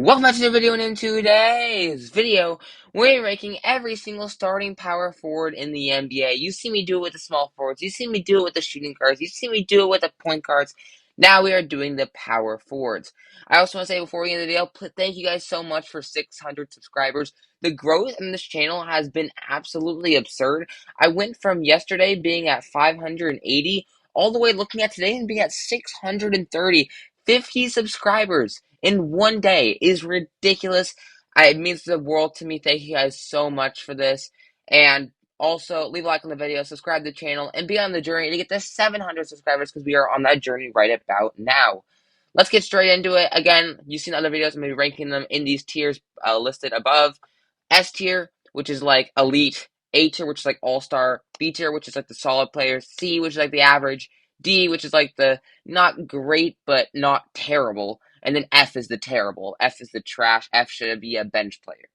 Welcome back to the video, and in today's video, we're ranking every single starting power forward in the NBA. You see me do it with the small forwards, you see me do it with the shooting guards, you see me do it with the point guards. Now we are doing the power forwards. I also want to say before we end the video, thank you guys so much for 600 subscribers. The growth in this channel has been absolutely absurd. I went from yesterday being at 580 all the way looking at today and being at 630. 50 subscribers in one day is ridiculous. It means the world to me. Thank you guys so much for this. And also, leave a like on the video, subscribe to the channel, and be on the journey to get to 700 subscribers because we are on that journey right about now. Let's get straight into it. Again, you've seen other videos. I'm going to be ranking them in these tiers listed above. S tier, which is like elite. A tier, which is like all-star. B tier, which is like the solid players. C, which is like the average. D, which is like the not great, but not terrible. And then F is the terrible. F is the trash. F should be a bench player.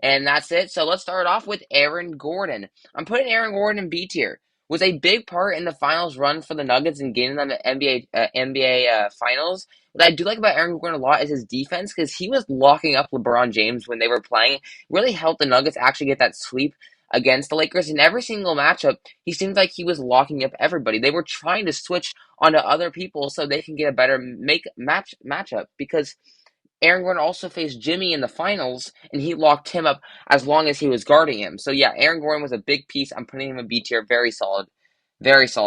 And that's it. So let's start off with Aaron Gordon. I'm putting Aaron Gordon in B tier. Was a big part in the finals run for the Nuggets and getting them the NBA finals. What I do like about Aaron Gordon a lot is his defense because he was locking up LeBron James when they were playing. Really helped the Nuggets actually get that sweep against the Lakers. In every single matchup, he seemed like he was locking up everybody. They were trying to switch onto other people so they can get a better matchup because Aaron Gordon also faced Jimmy in the finals, and he locked him up as long as he was guarding him. So yeah, Aaron Gordon was a big piece. I'm putting him in B tier. Very solid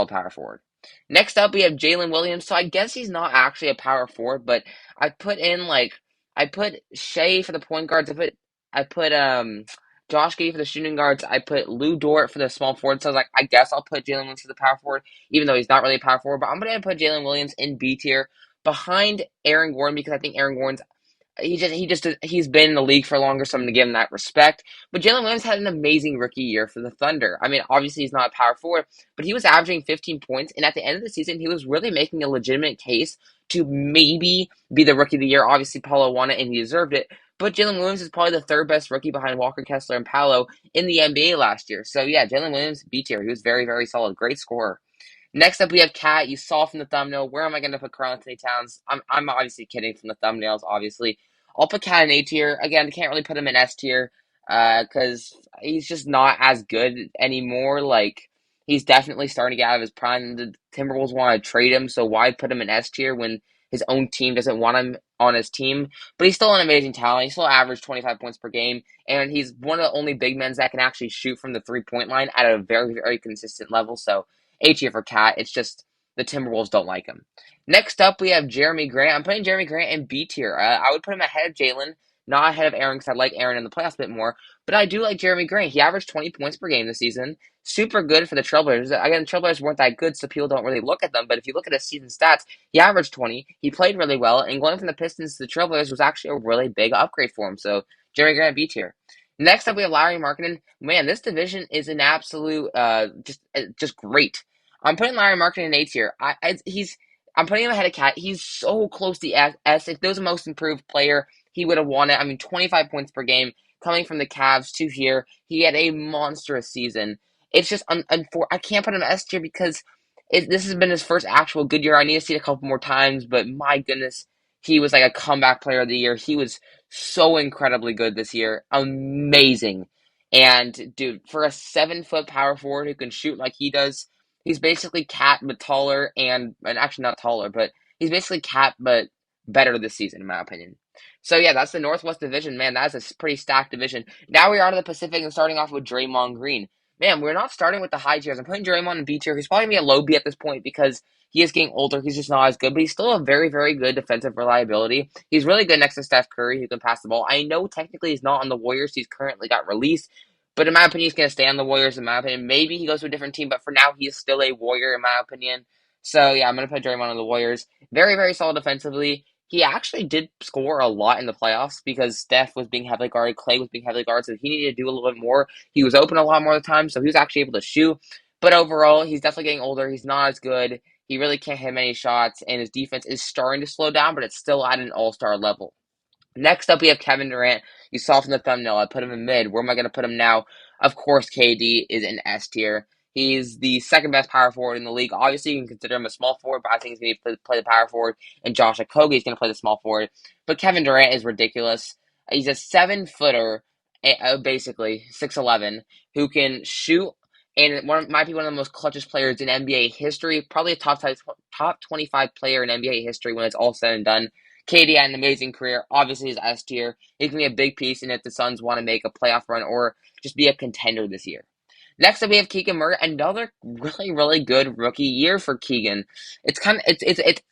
power forward. Next up, we have Jalen Williams. So I guess he's not actually a power forward, but I put Shea for the point guards. I put Josh Giddey for the shooting guards. I put Lou Dort for the small forward. So I was like, I guess I'll put Jalen Williams for the power forward, even though he's not really a power forward. But I'm gonna put Jalen Williams in B tier behind Aaron Gordon because I think Aaron Gordon's he's been in the league for longer, so I'm gonna give him that respect. But Jalen Williams had an amazing rookie year for the Thunder. I mean, obviously he's not a power forward, but he was averaging 15 points, and at the end of the season, he was really making a legitimate case to maybe be the rookie of the year. Obviously, Paolo won it, and he deserved it. But Jalen Williams is probably the third best rookie behind Walker Kessler and Paolo in the NBA last year. So yeah, Jalen Williams, B tier. He was very solid, great scorer. Next up, we have Cat. You saw from the thumbnail. Where am I going to put Karl-Anthony Towns? I'm obviously kidding from the thumbnails, obviously. I'll put Cat in A tier. Again, I can't really put him in S tier because he's just not as good anymore. Like, he's definitely starting to get out of his prime. The Timberwolves want to trade him, so why put him in S tier when his own team doesn't want him on his team? But he's still an amazing talent. He still averaged 25 points per game, and he's one of the only big men that can actually shoot from the three-point line at a very consistent level. So A tier for Cat. It's just the Timberwolves don't like him. Next up, we have Jeremy Grant. I'm putting Jeremy Grant in B tier. I would put him ahead of Jalen, not ahead of Aaron because I like Aaron in the playoffs a bit more. But I do like Jeremy Grant. He averaged 20 points per game this season. Super good for the Trailblazers. Again, the Trailblazers weren't that good, so people don't really look at them. But if you look at his season stats, he averaged 20. He played really well. And going from the Pistons to the Trailblazers was actually a really big upgrade for him. So Jeremy Grant B tier. Next up, we have Larry Markkinen. Man, this division is an absolute just great. I'm putting Larry Markkinen in A tier. I'm putting him ahead of Cat. He's so close to S. If there was a most improved player, he would have won it. I mean, 25 points per game coming from the Cavs to here. He had a monstrous season. It's just I can't put him in S tier because this has been his first actual good year. I need to see it a couple more times, but my goodness, he was like a comeback player of the year. He was so incredibly good this year. Amazing. And dude, for a 7-foot power forward who can shoot like he does, he's basically Cat but taller and actually not taller, but he's basically Cat but better this season in my opinion. So yeah, that's the Northwest Division, man. That is a pretty stacked division. Now we are to the Pacific and starting off with Draymond Green. Man, we're not starting with the high tiers. I'm putting Draymond in B tier. He's probably gonna be a low B at this point because he is getting older. He's just not as good, but he's still a very good defensive reliability. He's really good next to Steph Curry, who can pass the ball. I know technically he's not on the Warriors. He's currently got released, but in my opinion, he's going to stay on the Warriors, in my opinion. Maybe he goes to a different team, but for now, he is still a Warrior, in my opinion. So, yeah, I'm going to put Draymond on the Warriors. Very solid defensively. He actually did score a lot in the playoffs because Steph was being heavily guarded, Clay was being heavily guarded, so he needed to do a little bit more. He was open a lot more of the time, so he was actually able to shoot. But overall, he's definitely getting older. He's not as good. He really can't hit many shots, and his defense is starting to slow down, but it's still at an all-star level. Next up, we have Kevin Durant. You saw from the thumbnail, I put him in mid. Where am I going to put him now? Of course, KD is in S tier. He's the second best power forward in the league. Obviously, you can consider him a small forward, but I think he's going to play the power forward, and Josh Okogie is going to play the small forward. But Kevin Durant is ridiculous. He's a 7-footer, basically 6'11", who can shoot and might be one of the most clutchest players in NBA history. Probably a top 25 player in NBA history when it's all said and done. KD had an amazing career. Obviously, he's S tier. He can be a big piece, and if the Suns want to make a playoff run or just be a contender this year. Next up, we have Keegan Murray. Another really, really good rookie year for Keegan. It's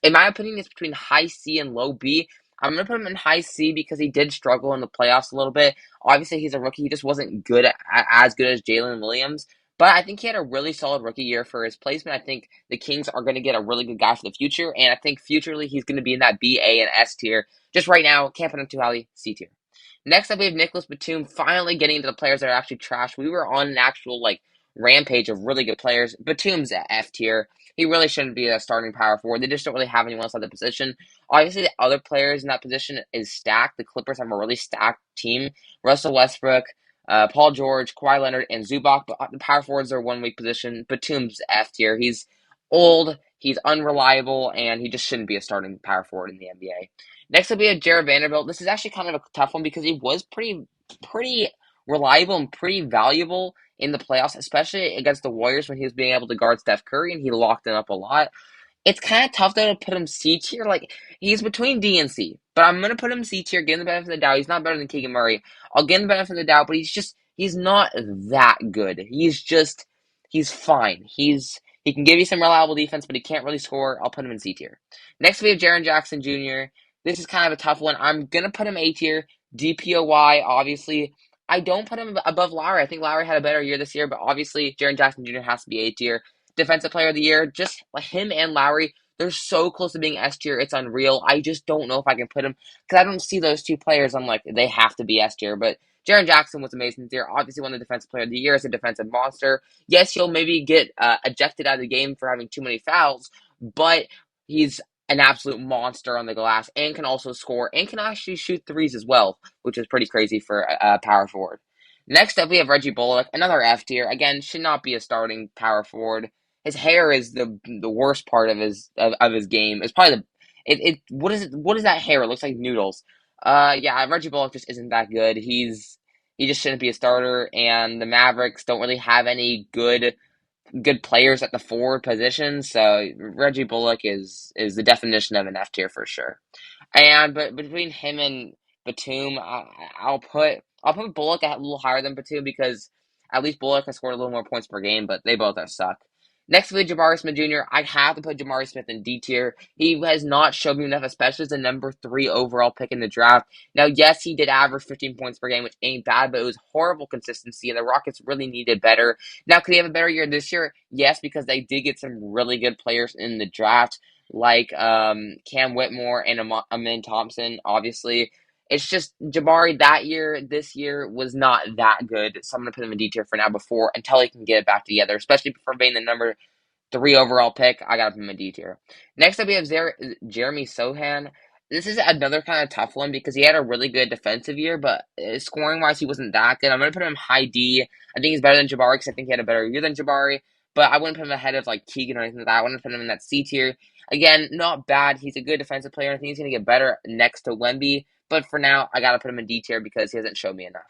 in my opinion, it's between high C and low B. I'm gonna put him in high C because he did struggle in the playoffs a little bit. Obviously, he's a rookie. He just wasn't as good as Jalen Williams. But I think he had a really solid rookie year for his placement. I think the Kings are going to get a really good guy for the future, and I think futurely he's going to be in that B, A, and S tier. Just right now, can't put him too highly, C tier. Next up, we have Nicholas Batum finally getting into the players that are actually trash. We were on an actual rampage of really good players. Batum's at F tier. He really shouldn't be a starting power forward. They just don't really have anyone else at the position. Obviously, the other players in that position is stacked. The Clippers have a really stacked team. Russell Westbrook, Paul George, Kawhi Leonard, and Zubac. But the power forwards are one weak position. Batum's F tier. He's old, he's unreliable, and he just shouldn't be a starting power forward in the NBA. Next up, we have Jared Vanderbilt. This is actually kind of a tough one because he was pretty reliable and pretty valuable in the playoffs, especially against the Warriors when he was being able to guard Steph Curry, and he locked him up a lot. It's kind of tough though to put him C tier. Like he's between D and C, but I'm gonna put him C tier. Give him the benefit of the doubt. He's not better than Keegan Murray. I'll give him the benefit of the doubt, but he's not that good. He's fine. He can give you some reliable defense, but he can't really score. I'll put him in C tier. Next we have Jaren Jackson Jr. This is kind of a tough one. I'm gonna put him A tier. DPOY, obviously. I don't put him above Lowry. I think Lowry had a better year this year, but obviously Jaren Jackson Jr. has to be A tier. Defensive Player of the Year, just him and Lowry, they're so close to being S tier. It's unreal. I just don't know if I can put him because I don't see those two players. I'm like they have to be S tier. But Jaren Jackson was amazing this year. Obviously, won the Defensive Player of the Year as a defensive monster. Yes, he'll maybe get ejected out of the game for having too many fouls, but he's an absolute monster on the glass and can also score and can actually shoot threes as well, which is pretty crazy for a power forward. Next up, we have Reggie Bullock, another F tier. Again, should not be a starting power forward. His hair is the worst part of his game. It's probably what is that hair? It looks like noodles. Yeah, Reggie Bullock just isn't that good. He just shouldn't be a starter, and the Mavericks don't really have any good players at the forward position. So Reggie Bullock is the definition of an F tier for sure. But between him and Batum, I'll put Bullock a little higher than Batum because at least Bullock has scored a little more points per game, but they both have suck. Next we Jabari Smith Jr. I have to put Jabari Smith in D tier. He has not shown me enough, especially as the number 3 overall pick in the draft. Now, yes, he did average 15 points per game, which ain't bad, but it was horrible consistency, and the Rockets really needed better. Now, could he have a better year this year? Yes, because they did get some really good players in the draft like Cam Whitmore and Amin Thompson, obviously. It's just Jabari this year was not that good. So I'm going to put him in D tier for now until he can get it back together, especially for being the number 3 overall pick. I got him in D tier. Next up, we have Jeremy Sohan. This is another kind of tough one because he had a really good defensive year, but scoring wise, he wasn't that good. I'm going to put him high D. I think he's better than Jabari because I think he had a better year than Jabari, but I wouldn't put him ahead of Keegan or anything like that. I wouldn't put him in that C tier. Again, not bad. He's a good defensive player. I think he's going to get better next to Wemby, but for now, I got to put him in D tier because he hasn't shown me enough.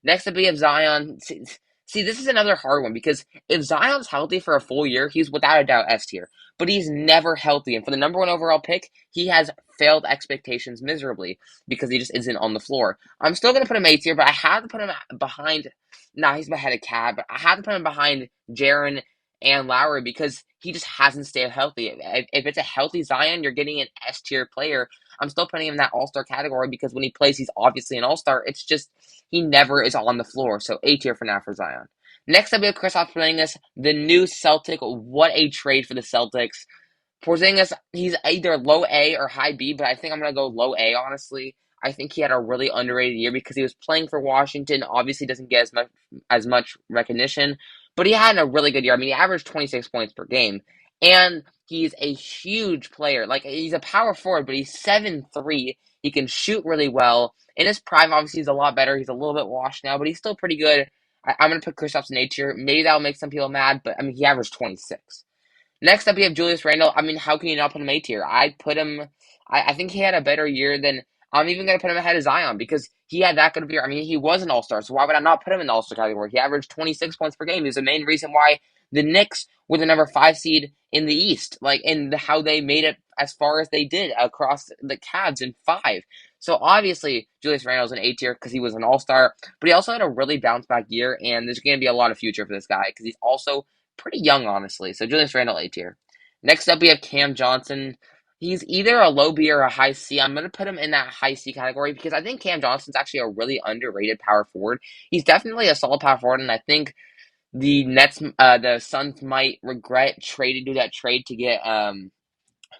Next up, we have Zion. See, this is another hard one because if Zion's healthy for a full year, he's without a doubt S tier. But he's never healthy. And for the number 1 overall pick, he has failed expectations miserably because he just isn't on the floor. I'm still going to put him A tier, but I have to put him behind. Nah, he's ahead of Cab, but I have to put him behind Jaren and Lowry because he just hasn't stayed healthy. If it's a healthy Zion, you're getting an S tier player. I'm still putting him in that all-star category because when he plays, he's obviously an all-star. It's just he never is on the floor. So A tier for now for Zion. Next up, we have Kristaps Porzingis, the new Celtic. What a trade for the Celtics. Porzingis, he's either low A or high B, but I think I'm going to go low A, honestly. I think he had a really underrated year because he was playing for Washington. Obviously, doesn't get as much recognition, but he had a really good year. I mean, he averaged 26 points per game, and he's a huge player. Like, he's a power forward, but he's 7'3". He can shoot really well. In his prime, obviously, he's a lot better. He's a little bit washed now, but he's still pretty good. I'm gonna put Kristaps in A tier. Maybe that'll make some people mad, but I mean he averaged 26. Next up, we have Julius Randle. I mean, how can you not put him A tier? I'd put him. I think he had a better year than. I'm even going to put him ahead of Zion because he had that good of a year. I mean, he was an All Star, so why would I not put him in the All Star category? He averaged 26 points per game. He was the main reason why the Knicks were the number 5 seed in the East, like in how they made it as far as they did across the Cavs in 5. So obviously, Julius Randle's an A tier because he was an All Star, but he also had a really bounce back year, and there's going to be a lot of future for this guy because he's also pretty young, honestly. So Julius Randle A tier. Next up, we have Cam Johnson. He's either a low B or a high C. I'm going to put him in that high C category because I think Cam Johnson's actually a really underrated power forward. He's definitely a solid power forward, and I think the Suns might regret trading to that trade to get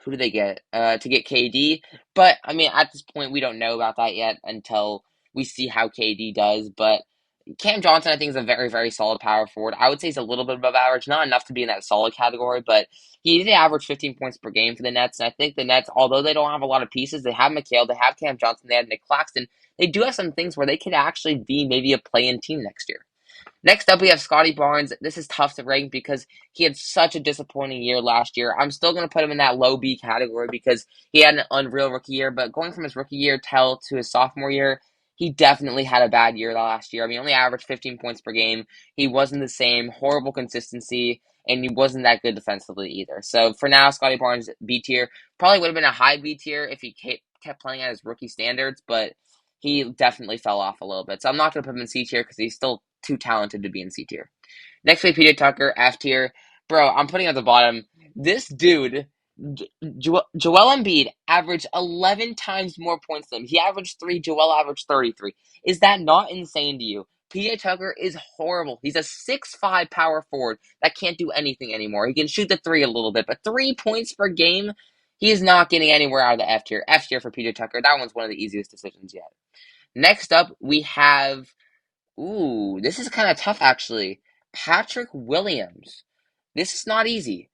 who do they get? To get KD. But I mean, at this point, we don't know about that yet until we see how KD does. But Cam Johnson, I think, is a very, very solid power forward. I would say he's a little bit above average, not enough to be in that solid category, but he did average 15 points per game for the Nets. And I think the Nets, although they don't have a lot of pieces, they have McHale, they have Cam Johnson, they have Nick Claxton. They do have some things where they could actually be maybe a play-in team next year. Next up, we have Scotty Barnes. This is tough to rank because he had such a disappointing year last year. I'm still going to put him in that low B category because he had an unreal rookie year. But going from his rookie year to his sophomore year, he definitely had a bad year last year. I mean, he only averaged 15 points per game. He wasn't the same. Horrible consistency. And he wasn't that good defensively either. So for now, Scotty Barnes, B tier. Probably would have been a high B tier if he kept playing at his rookie standards. But he definitely fell off a little bit. So I'm not going to put him in C tier because he's still too talented to be in C tier. Next, we have PJ Tucker, F tier. Bro, I'm putting at the bottom. This dude, Joel Embiid, averaged 11 times more points than him. He averaged 3, Joel averaged 33. Is that not insane to you? PJ Tucker is horrible. He's a 6'5 power forward that can't do anything anymore. He can shoot the 3 a little bit, but 3 points per game, he is not getting anywhere out of the F tier. F tier for PJ Tucker. That one's one of the easiest decisions yet. Next up, we have. Ooh, this is kind of tough actually. Patrick Williams. This is not easy.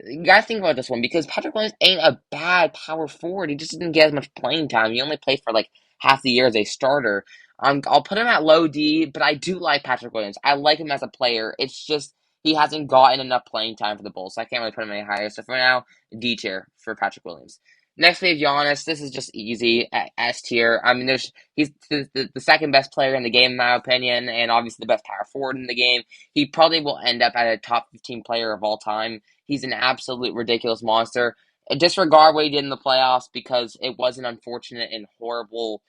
You gotta think about this one because Patrick Williams ain't a bad power forward. He just didn't get as much playing time. He only played for like half the year as a starter. I'll put him at low D, but I do like Patrick Williams. I like him as a player. It's just he hasn't gotten enough playing time for the Bulls, so I can't really put him any higher. So for now, D tier for Patrick Williams. Next we have Giannis. This is just easy at S tier. I mean, he's the second best player in the game in my opinion, and obviously the best power forward in the game. He probably will end up at a top 15 player of all time. He's an absolute ridiculous monster. Disregard what he did in the playoffs because it was an unfortunate and horrible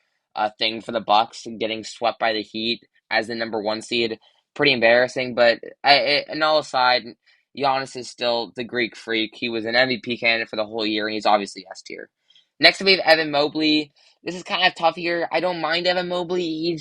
thing for the Bucks getting swept by the Heat as the number 1 seed. Pretty embarrassing, but and all aside, Giannis is still the Greek freak. He was an MVP candidate for the whole year, and he's obviously S tier. Next, we have Evan Mobley. This is kind of tough here. I don't mind Evan Mobley.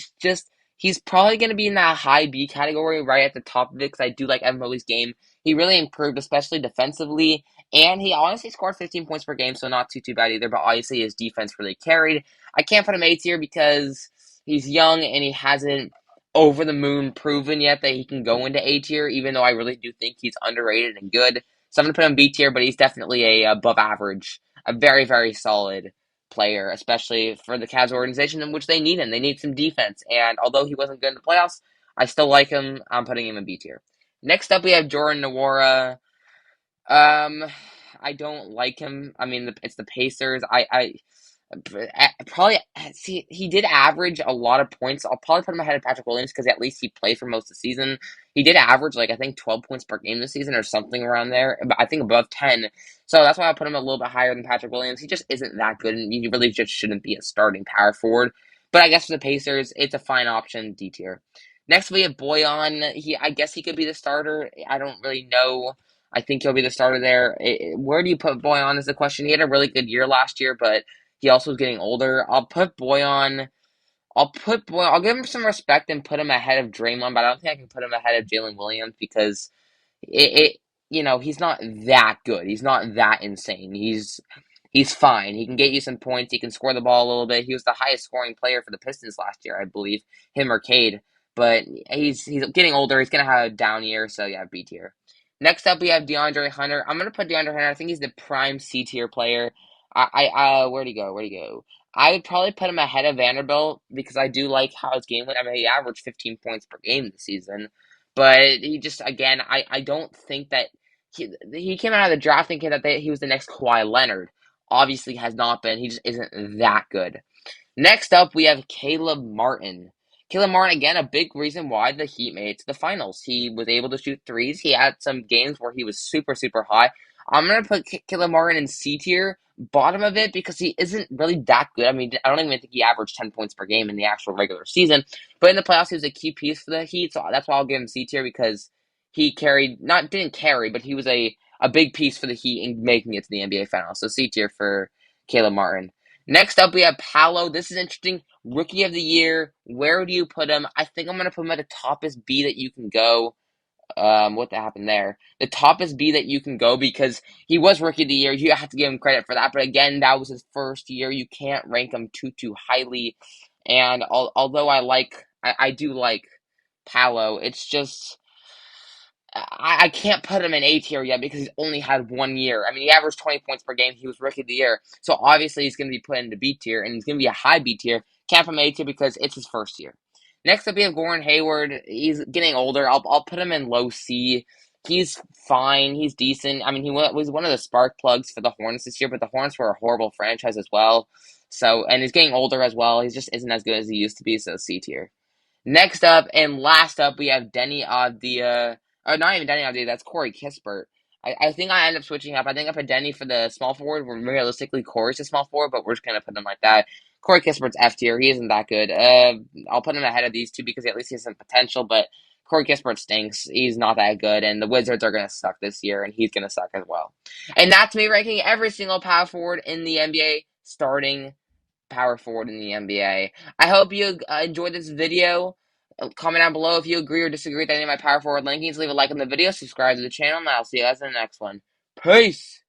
He's probably going to be in that high B category right at the top of it because I do like Evan Mobley's game. He really improved, especially defensively, and he honestly scored 15 points per game, so not too bad either, but obviously his defense really carried. I can't put him A tier because he's young and he hasn't over the moon proven yet that he can go into A tier, even though I really do think he's underrated and good. So I'm going to put him B tier, but he's definitely a above average, a very, very solid player, especially for the Cavs organization in which they need him. They need some defense. And although he wasn't good in the playoffs, I still like him. I'm putting him in B tier. Next up, we have Jordan Nwora. Um, I don't like him. I mean, it's the Pacers. I probably see he did average a lot of points. I'll probably put him ahead of Patrick Williams because at least he played for most of the season. He did average like I think 12 points per game this season or something around there. But I think above 10. So that's why I put him a little bit higher than Patrick Williams. He just isn't that good, and he really just shouldn't be a starting power forward. But I guess for the Pacers, it's a fine option, D tier. Next we have Boyan. I guess he could be the starter. I don't really know. I think he'll be the starter there. Where do you put Boyan is the question. He had a really good year last year, but he also is getting older. I'll give him some respect and put him ahead of Draymond, but I don't think I can put him ahead of Jalen Williams because it he's not that good. He's not that insane. He's fine. He can get you some points. He can score the ball a little bit. He was the highest scoring player for the Pistons last year, I believe, him or Cade. But he's getting older. He's gonna have a down year, so yeah, B tier. Next up, we have DeAndre Hunter. I'm gonna put DeAndre Hunter. I think he's the prime C tier player. Where'd he go? Where'd he go? I would probably put him ahead of Vanderbilt because I do like how his game went. I mean, he averaged 15 points per game this season, but he just again, I don't think that he came out of the draft thinking that he was the next Kawhi Leonard. Obviously, has not been. He just isn't that good. Next up, we have Caleb Martin. Caleb Martin, again, a big reason why the Heat made it to the finals. He was able to shoot threes. He had some games where he was super, super high. I'm going to put Caleb Martin in C tier, bottom of it, because he isn't really that good. I mean, I don't even think he averaged 10 points per game in the actual regular season. But in the playoffs, he was a key piece for the Heat, so that's why I'll give him C tier, because he didn't carry, but he was a big piece for the Heat in making it to the NBA Finals. So C tier for Caleb Martin. Next up, we have Paolo. This is interesting. Rookie of the year. Where do you put him? I think I'm going to put him at the toppest B that you can go. What happened there? The toppest B that you can go because he was rookie of the year. You have to give him credit for that. But again, that was his first year. You can't rank him too highly. And although I do like Paolo, it's just I can't put him in A tier yet because he's only had 1 year. I mean, he averaged 20 points per game. He was rookie of the year. So obviously he's going to be put into B tier, and he's going to be a high B tier. Can't put him in A tier because it's his first year. Next up, we have Gordon Hayward. He's getting older. I'll put him in low C. He's fine. He's decent. I mean, he was one of the spark plugs for the Hornets this year, but the Hornets were a horrible franchise as well. So, and he's getting older as well. He just isn't as good as he used to be, so C tier. Next up and last up, we have Deni Avdija. Or not even Deni Avdija, that's Corey Kispert. I think I end up switching up. I think I put Denny for the small forward, where realistically Corey's a small forward, but we're just going to put him like that. Corey Kispert's F tier. He isn't that good. I'll put him ahead of these two because at least he has some potential, but Corey Kispert stinks. He's not that good, and the Wizards are going to suck this year, and he's going to suck as well. And that's me ranking every single power forward in the NBA starting power forward in the NBA. I hope you enjoyed this video. Comment down below if you agree or disagree with any of my power forward rankings. Leave a like on the video, subscribe to the channel, and I'll see you guys in the next one. Peace!